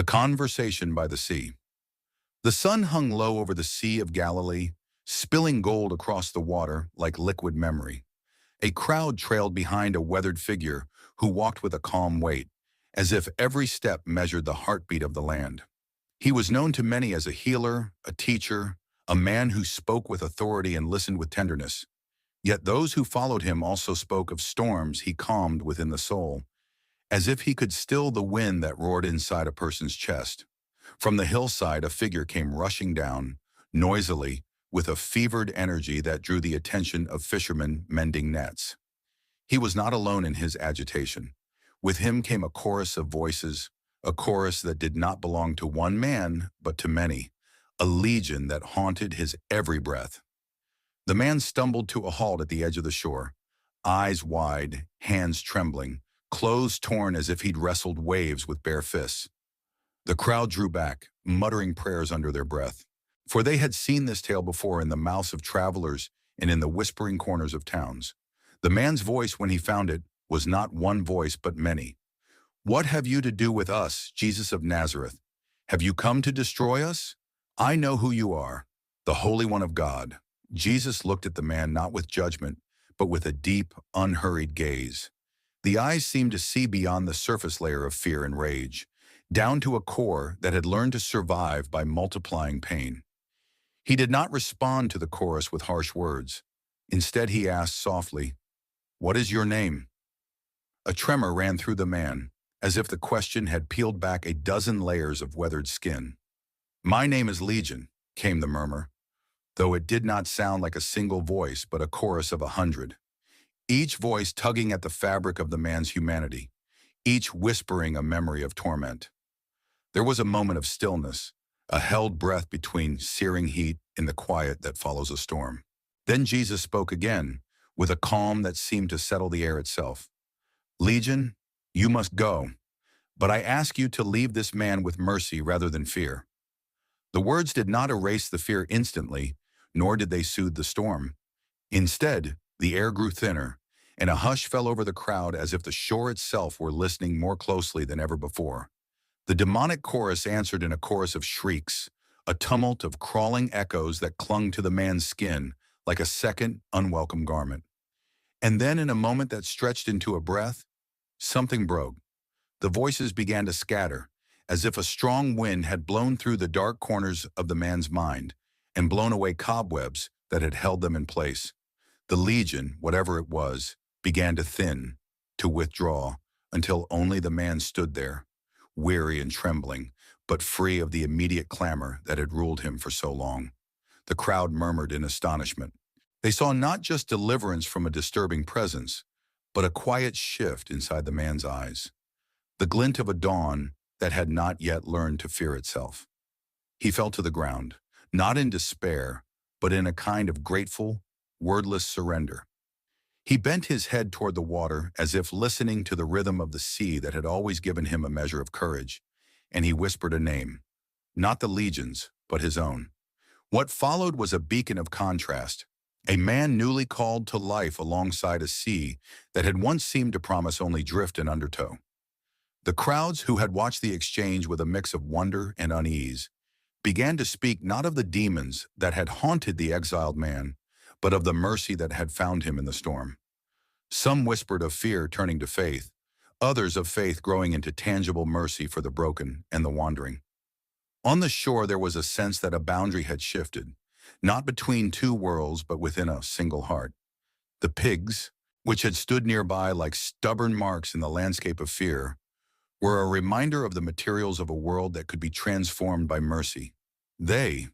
The Conversation by the Sea. The sun hung low over the Sea of Galilee, spilling gold across the water like liquid memory. A crowd trailed behind a weathered figure who walked with a calm weight, as if every step measured the heartbeat of the land. He was known to many as a healer, a teacher, a man who spoke with authority and listened with tenderness. Yet those who followed him also spoke of storms he calmed within the soul, as if he could still the wind that roared inside a person's chest. From the hillside, a figure came rushing down, noisily, with a fevered energy that drew the attention of fishermen mending nets. He was not alone in his agitation. With him came a chorus of voices, a chorus that did not belong to one man, but to many, a legion that haunted his every breath. The man stumbled to a halt at the edge of the shore, eyes wide, hands trembling, clothes torn as if he'd wrestled waves with bare fists. The crowd drew back, muttering prayers under their breath, for they had seen this tale before in the mouths of travelers and in the whispering corners of towns. The man's voice, when he found it, was not one voice but many. "What have you to do with us, Jesus of Nazareth? Have you come to destroy us? I know who you are, the Holy One of God." Jesus looked at the man not with judgment, but with a deep, unhurried gaze. The eyes seemed to see beyond the surface layer of fear and rage, down to a core that had learned to survive by multiplying pain. He did not respond to the chorus with harsh words. Instead, he asked softly, "What is your name?" A tremor ran through the man, as if the question had peeled back a dozen layers of weathered skin. "My name is Legion," came the murmur, though it did not sound like a single voice but a chorus of 100. Each voice tugging at the fabric of the man's humanity, each whispering a memory of torment. There was a moment of stillness, a held breath between searing heat in the quiet that follows a storm. Then Jesus spoke again, with a calm that seemed to settle the air itself. "Legion, you must go, but I ask you to leave this man with mercy rather than fear." The words did not erase the fear instantly, nor did they soothe the storm. Instead, the air grew thinner, and a hush fell over the crowd as if the shore itself were listening more closely than ever before. The demonic chorus answered in a chorus of shrieks, a tumult of crawling echoes that clung to the man's skin like a second, unwelcome garment. And then, in a moment that stretched into a breath, something broke. The voices began to scatter, as if a strong wind had blown through the dark corners of the man's mind and blown away cobwebs that had held them in place. The legion, whatever it was, began to thin, to withdraw, until only the man stood there, weary and trembling, but free of the immediate clamor that had ruled him for so long. The crowd murmured in astonishment. They saw not just deliverance from a disturbing presence, but a quiet shift inside the man's eyes, the glint of a dawn that had not yet learned to fear itself. He fell to the ground, not in despair, but in a kind of grateful, wordless surrender. He bent his head toward the water as if listening to the rhythm of the sea that had always given him a measure of courage, and he whispered a name, not the legion's, but his own. What followed was a beacon of contrast, a man newly called to life alongside a sea that had once seemed to promise only drift and undertow. The crowds, who had watched the exchange with a mix of wonder and unease, began to speak not of the demons that had haunted the exiled man, but of the mercy that had found him in the storm. Some whispered of fear turning to faith, others of faith growing into tangible mercy for the broken and the wandering. On the shore there was a sense that a boundary had shifted, not between two worlds but within a single heart. The pigs, which had stood nearby like stubborn marks in the landscape of fear, were a reminder of the materials of a world that could be transformed by mercy. They,